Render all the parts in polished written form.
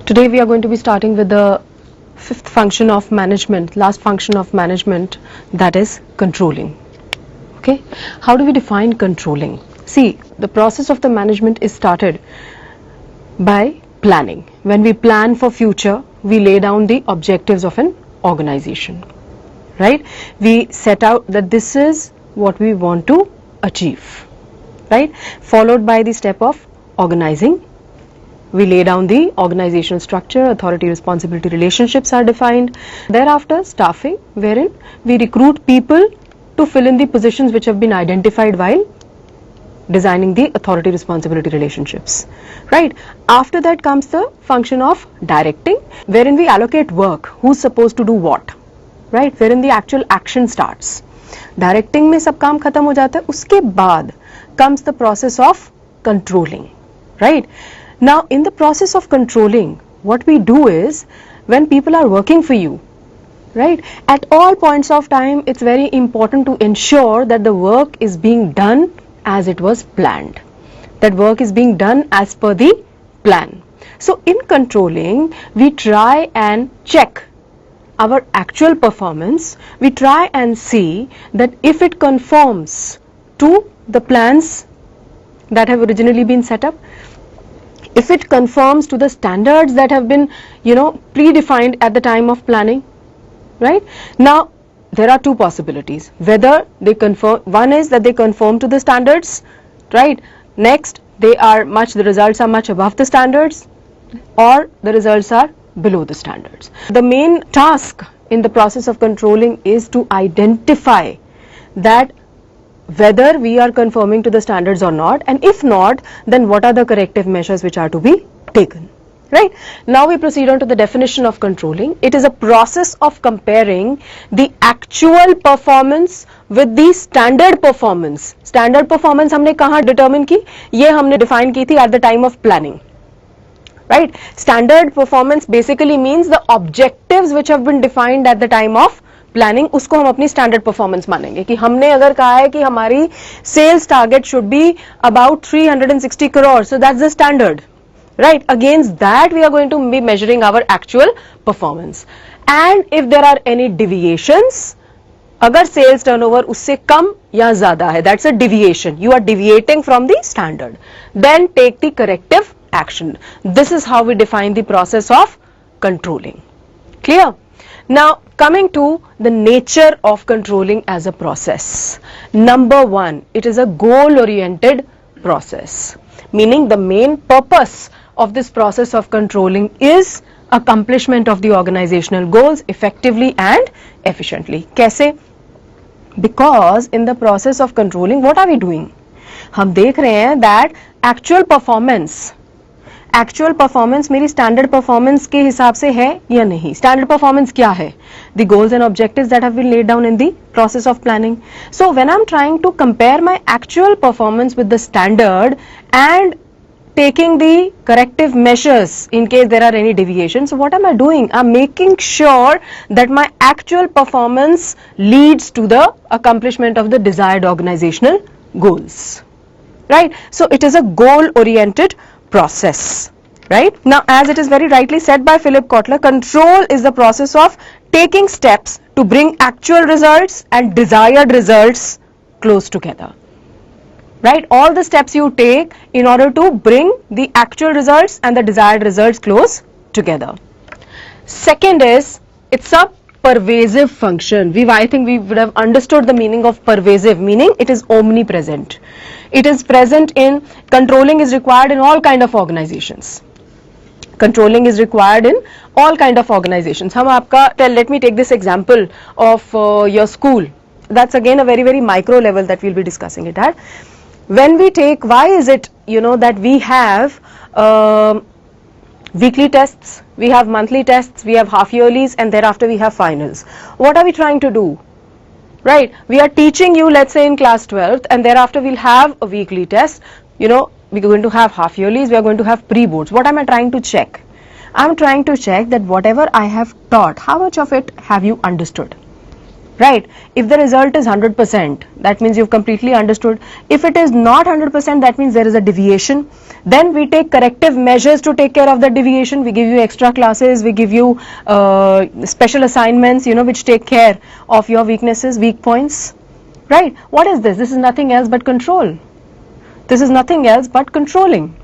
Today we are going to be starting with the fifth function of management, last function of management, that is controlling. Okay, how do we define controlling? See, the process of the management is started by planning. When we plan for future, we lay down the objectives of an organization, right? We set out that this is what we want to achieve, right? Followed by the step of organizing. We lay down the organizational structure, authority responsibility relationships are defined. Thereafter, staffing, wherein we recruit people to fill in the positions which have been identified while designing the authority responsibility relationships, right? After that comes the function of directing, wherein we allocate work, who's supposed to do what, right? Wherein the actual action starts. Directing में सब काम खत्म हो जाता है, उसके बाद comes the process of controlling, right? Now, in the process of controlling, what we do is, when people are working for you, right, at all points of time, it's very important to ensure that the work is being done as it was planned. That work is being done as per the plan. So, in controlling, we try and check our actual performance. We try and see that if it conforms to the plans that have originally been set up, if it conforms to the standards that have been, predefined at the time of planning, right? Now, there are two possibilities. Whether they conform, one is that they conform to the standards, right? Next, the results are much above the standards, or the results are below the standards. The main task in the process of controlling is to identify that whether we are conforming to the standards or not, and if not, then what are the corrective measures which are to be taken, right? Now we proceed on to the definition of controlling. It is a process of comparing the actual performance with the standard performance. Standard performance हमने कहाँ determine की? ये हमने define की थी at the time of planning, right? Standard performance basically means the objectives which have been defined at the time of planning, उसको हम अपनी स्टैंडर्ड परफॉर्मेंस मानेंगे कि हमने अगर कहा है कि हमारी sales target should be about 360 crore, so that's the standard, right? Against that we are going to be measuring our actual performance. And if there are any deviations, अगर सेल्स टर्नओवर उससे कम या ज्यादा है, that's a deviation, you are deviating from the standard, then take the corrective action. This is how we define the process of controlling. Clear? Now, coming to the nature of controlling as a process. Number one, it is a goal-oriented process, meaning the main purpose of this process of controlling is accomplishment of the organizational goals effectively and efficiently. कैसे? Because in the process of controlling, what are we doing? हम देख रहे हैं that actual performance मेरी standard performance के हिसाब से है या नहीं. स्टैंडर्ड परफॉर्मेंस क्या है? The goals and objectives that have been laid down in the process of planning. So when I am trying to compare my actual performance with the standard and taking the corrective measures in case there are any deviations, so what am I doing? I'm making sure that my actual performance leads to the accomplishment of the desired organizational goals, right? So it is a goal oriented process, right? Now, as it is very rightly said by Philip Kotler, control is the process of taking steps to bring actual results and desired results close together, right? All the steps you take in order to bring the actual results and the desired results close together. Second is, it's a pervasive function. I think we would have understood the meaning of pervasive, meaning it is omnipresent. It is present in, controlling is required in all kind of organizations. Controlling is required in all kind of organizations. Let me take this example of your school. That's again a very, very micro level that we'll be discussing it at. When we take, why is it, that we have weekly tests, we have monthly tests, we have half yearlies, and thereafter we have finals. What are we trying to do? Right, we are teaching you, let's say in class 12th, and thereafter we'll have a weekly test. We're going to have half yearlies, we are going to have pre-boards. What am I trying to check? I'm trying to check that whatever I have taught, how much of it have you understood? right? If the result is 100%, that means you've completely understood. If it is not 100%, that means there is a deviation. Then we take corrective measures to take care of the deviation. We give you extra classes, we give you special assignments, which take care of your weaknesses, weak points, right? What is this? This is nothing else but control. This is nothing else but controlling,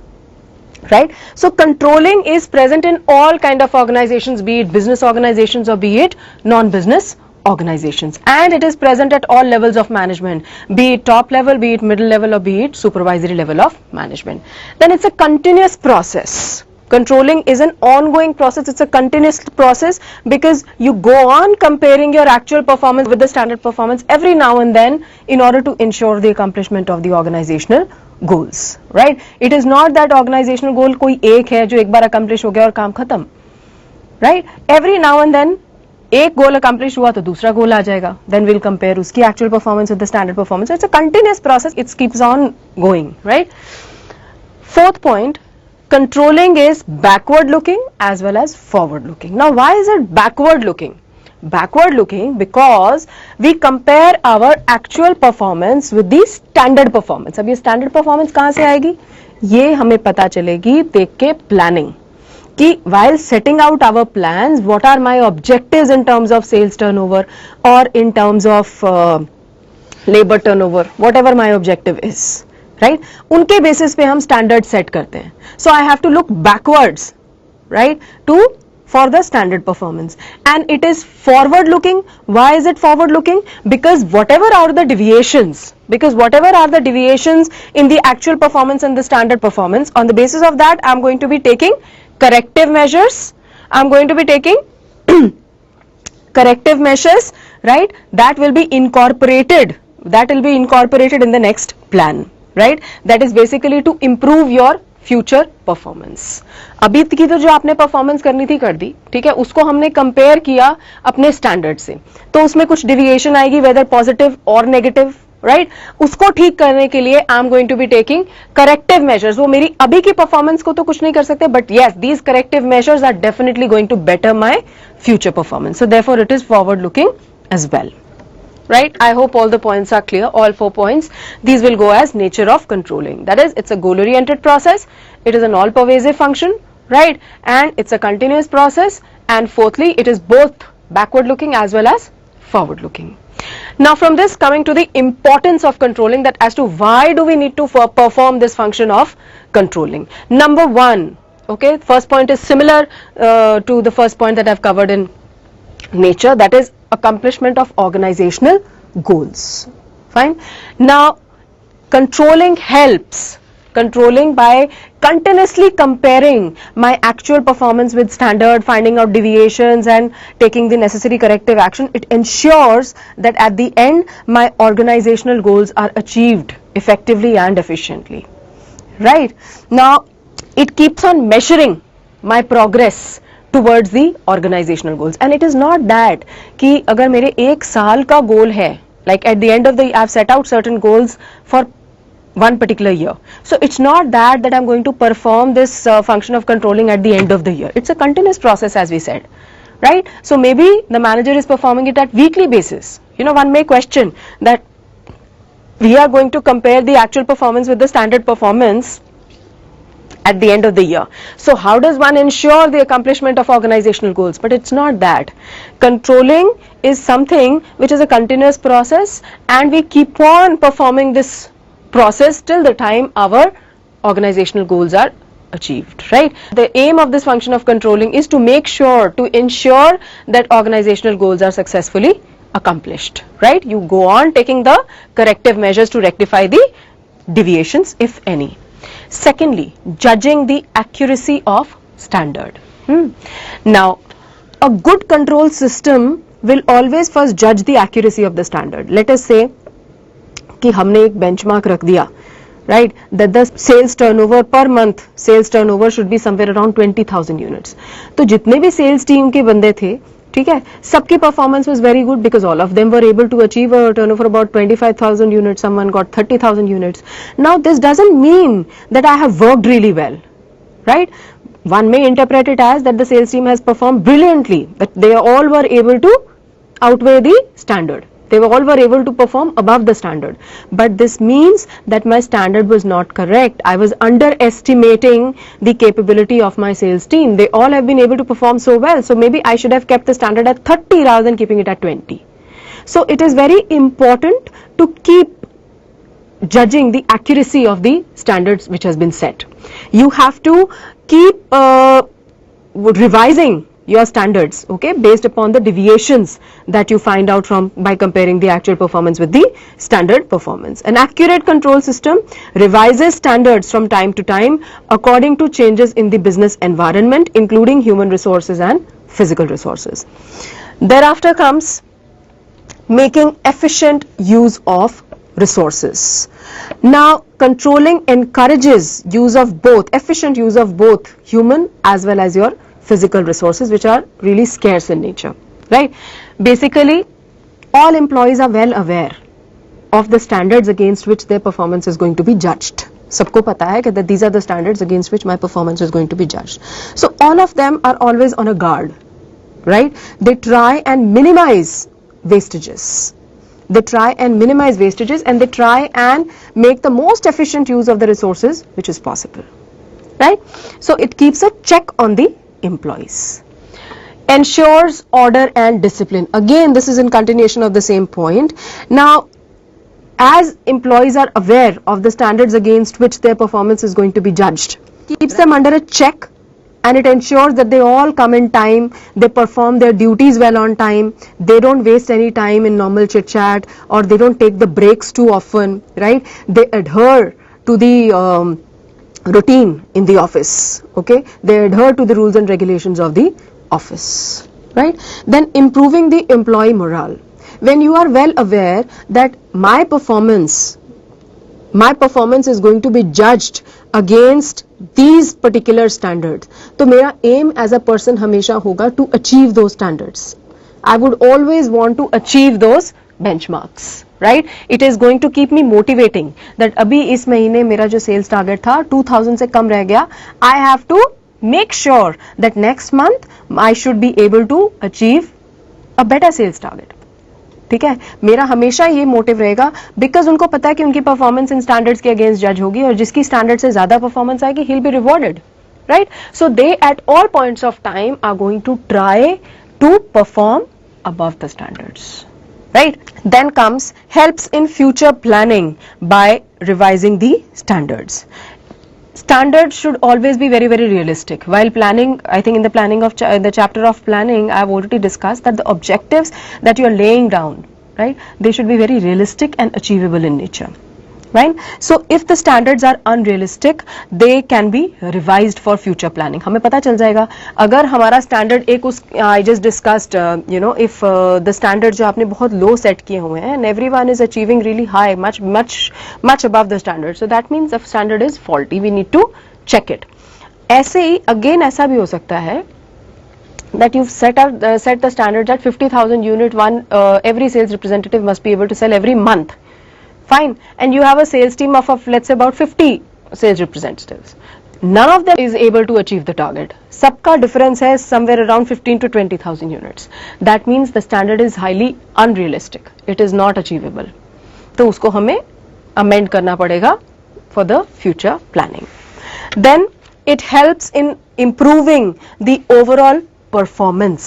right? So controlling is present in all kind of organizations, be it business organizations or be it non-business organizations, and it is present at all levels of management, be it top level, be it middle level, or be it supervisory level of management. Then it's a continuous process. Controlling is an ongoing process, it's a continuous process, because you go on comparing your actual performance with the standard performance every now and then in order to ensure the accomplishment of the organizational goals, right? It is not that organizational goal कोई एक है जो एक बार accomplish हो गया और काम खत्म, right? Every now and then एक गोल अकम्प्लिश हुआ तो दूसरा गोल आ जाएगा, देन विल कंपेयर उसकी actual performance with the standard performance. It's a continuous process, it keeps on going, right? Fourth point, controlling is backward looking as well as forward looking. Now why is it backward looking? Backward looking because we compare our actual performance with the standard performance. अब ये standard performance कहाँ से आएगी? ये हमें पता चलेगी देख के planning कि while setting out our plans, what are my objectives in terms of sales turnover or in terms of labor turnover, whatever my objective is, right? उनके basis पे हम standard set करते हैं. So I have to look backwards, right, for the standard performance. And it is forward looking. Why is it forward looking? Because whatever are the deviations in the actual performance and the standard performance, on the basis of that I'm going to be taking corrective measures. I'm going to be taking corrective measures, right? That will be incorporated in the next plan, right? That is basically to improve your future performance. अभी की तो जो आपने performance करनी थी कर दी, ठीक है, उसको हमने कंपेयर किया अपने स्टैंडर्ड से, तो उसमें कुछ डिविएशन आएगी, वेदर पॉजिटिव और नेगेटिव, राइट? उसको ठीक करने के लिए I am going to be taking corrective measures. वो मेरी अभी की परफॉर्मेंस को तो कुछ नहीं कर सकते, but yes, these corrective measures are definitely going to better my future performance. So therefore it is forward looking as well. Right? I hope all the points are clear, all 4 points. These will go as nature of controlling. That is, it's a goal-oriented process. It is an all-pervasive function, right? And it's a continuous process. And fourthly, it is both backward-looking as well as forward-looking. Now, from this, coming to the importance of controlling, that as to why do we need to perform this function of controlling. Number one, okay, first point is similar to the first point that I've covered in nature, that is accomplishment of organizational goals. Fine. Now controlling helps. Controlling by continuously comparing my actual performance with standard, finding out deviations and taking the necessary corrective action. It ensures that at the end my organizational goals are achieved effectively and efficiently. Right? Now it keeps on measuring my progress towards the organizational goals, and it is not that कि अगर मेरे एक साल का goal है, like at the end of the I've set out certain goals for one particular year, so it's not that I'm going to perform this function of controlling at the end of the year. It's a continuous process, as we said, right? So maybe the manager is performing it at weekly basis. One may question that we are going to compare the actual performance with the standard performance at the end of the year. So how does one ensure the accomplishment of organizational goals? But it's not that. Controlling is something which is a continuous process, and we keep on performing this process till the time our organizational goals are achieved, right? The aim of this function of controlling is to make sure, to ensure that organizational goals are successfully accomplished, right? You go on taking the corrective measures to rectify the deviations, if any. Secondly, judging the accuracy of standard. Now, a good control system will always first judge the accuracy of the standard. Let us say कि हमने एक benchmark रख दिया, right? That the sales turnover per month, sales turnover should be somewhere around 20,000 units. तो जितने भी sales team के बंदे थे, ठीक है, सबकी performance was very good because all of them were able to achieve a turnover about 25,000 units. Someone got 30,000 units. Now this doesn't mean that I have worked really well, right? One may interpret it as that the sales team has performed brilliantly, that they all were able to outweigh the standard. They all were able to perform above the standard. But this means that my standard was not correct. I was underestimating the capability of my sales team. They all have been able to perform so well. So maybe I should have kept the standard at 30 rather than keeping it at 20. So it is very important to keep judging the accuracy of the standards which has been set. You have to keep revising your standards, okay, based upon the deviations that you find out from by comparing the actual performance with the standard performance. An accurate control system revises standards from time to time according to changes in the business environment, including human resources and physical resources. Thereafter comes making efficient use of resources. Now, controlling encourages use of both, efficient use of both human as well as your physical resources, which are really scarce in nature, right? Basically, all employees are well aware of the standards against which their performance is going to be judged. सबको पता है कि these are the standards against which my performance is going to be judged. So all of them are always on a guard, right? They try and minimize wastages. They try and minimize wastages, and they try and make the most efficient use of the resources which is possible, right? So it keeps a check on the employees. Ensures order and discipline. Again, this is in continuation of the same point. Now, as employees are aware of the standards against which their performance is going to be judged, keeps them under a check, and it ensures that they all come in time, they perform their duties well on time, they don't waste any time in normal chit chat, or they don't take the breaks too often, right? They adhere to the routine in the office, okay? They adhere to the rules and regulations of the office, right? Then improving the employee morale. When you are well aware that my performance is going to be judged against these particular standards, तो मेरा aim as a person हमेशा होगा to achieve those standards. I would always want to achieve those benchmarks, right? It is going to keep me motivating that अभी इस महीने मेरा जो sales target था 2000 से कम रह गया. I have to make sure that next month I should be able to achieve a better sales target. ठीक है, मेरा हमेशा ये मोटिव रहेगा बिकॉज उनको पता है कि उनकी परफॉर्मेंस इन स्टैंडर्ड्स के अगेंस्ट जज होगी और जिसकी स्टैंडर्ड से ज्यादा परफॉर्मेंस आएगी he will be rewarded, right? So they at all points of time are going to try to perform above the standards, right? Then comes helps in future planning by revising the standards. Standards should always be very, very realistic. While planning, I think in the planning of the chapter of planning, I have already discussed that the objectives that you are laying down, right, they should be very realistic and achievable in nature, right? So if the standards are unrealistic, they can be revised for future planning. हमें पता चल जाएगा अगर हमारा standard एक उस I just discussed, if the standard जो आपने बहुत low set किए हुए हैं and everyone is achieving really high, much above the standard, so that means the standard is faulty. We need to check it. ऐसे ही again ऐसा भी हो सकता है that you've set the standards at 50,000 unit one, every sales representative must be able to sell every month. Fine, and you have a sales team of let's say about 50 sales representatives. None of them is able to achieve the target. सबका difference है somewhere around 15 to 20,000 units. That means the standard is highly unrealistic. It is not achievable. तो उसको हमें amend करना पड़ेगा for the future planning. Then it helps in improving the overall performance.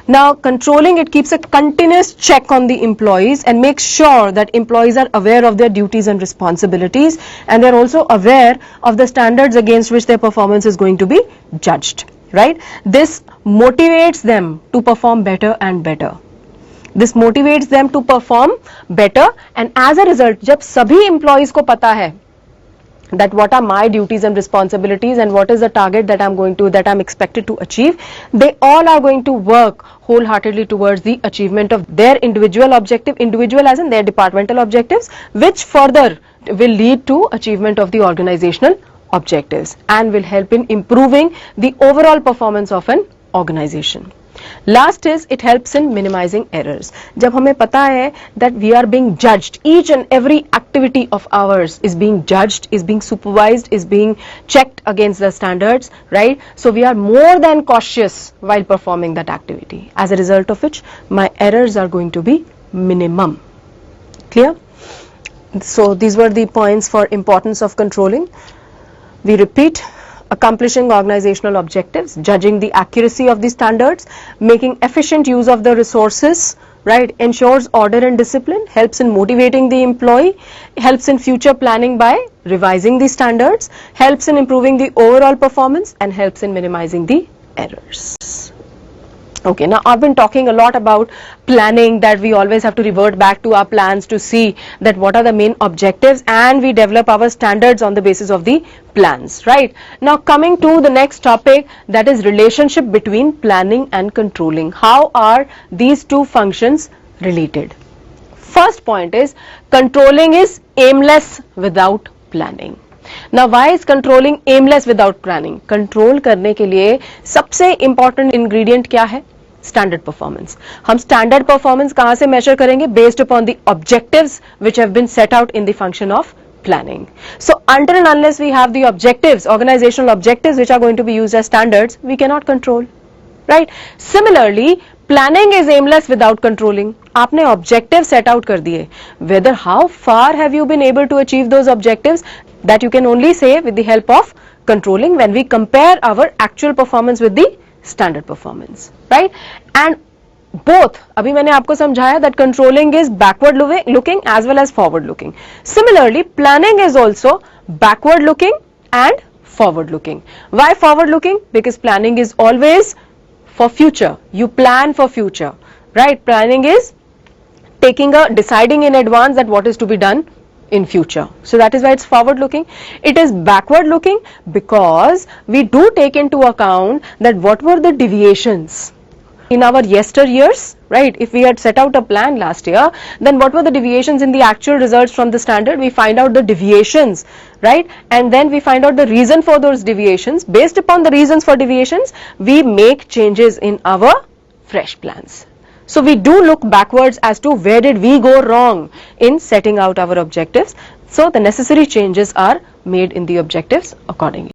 Now, controlling it keeps a continuous check on the employees and makes sure that employees are aware of their duties and responsibilities, and they're also aware of the standards against which their performance is going to be judged, right? This motivates them to perform better and better. This motivates them to perform better, and as a result, जब सभी employees को पता है that what are my duties and responsibilities and what is the target that I'm expected to achieve, they all are going to work wholeheartedly towards the achievement of their individual objective, individual as in their departmental objectives, which further will lead to achievement of the organizational objectives and will help in improving the overall performance of an organization. Last is it helps in minimizing errors. जब हमें पता है that we are being judged, each and every activity of ours is being judged, is being supervised, is being checked against the standards, right? So we are more than cautious while performing that activity, as a result of which my errors are going to be minimum. Clear? So these were the points for importance of controlling. We repeat: accomplishing organizational objectives, judging the accuracy of the standards, making efficient use of the resources, right, ensures order and discipline, helps in motivating the employee, helps in future planning by revising the standards, helps in improving the overall performance, and helps in minimizing the errors. Okay, now I've been talking a lot about planning, that we always have to revert back to our plans to see that what are the main objectives, and we develop our standards on the basis of the plans, right? Now coming to the next topic, that is relationship between planning and controlling. How are these two functions related? First point is, controlling is aimless without planning. Now why is controlling aimless without planning? Control करने के लिए सबसे important ingredient क्या है? Standard performance. हम standard performance कहाँ से measure करेंगे? Based upon the objectives which have been set out in the function of planning. So until and unless we have the objectives, organizational objectives which are going to be used as standards, we cannot control, right? Similarly, planning is aimless without controlling. आपने objective set out कर दिए. Whether how far have you been able to achieve those objectives, that you can only say with the help of controlling when we compare our actual performance with the standard performance, right? And both, अभी मैंने आपको समझाया that controlling is backward looking as well as forward looking. Similarly, planning is also backward looking and forward looking. Why forward looking? Because planning is always for future. You plan for future, right? Planning is deciding in advance that what is to be done in future. So that is why it's forward looking. It is backward looking because we do take into account that what were the deviations in our yesteryears, right? If we had set out a plan last year, then what were the deviations in the actual results from the standard? We find out the deviations, right? And then we find out the reason for those deviations. Based upon the reasons for deviations, we make changes in our fresh plans. So we do look backwards as to where did we go wrong in setting out our objectives. So the necessary changes are made in the objectives accordingly.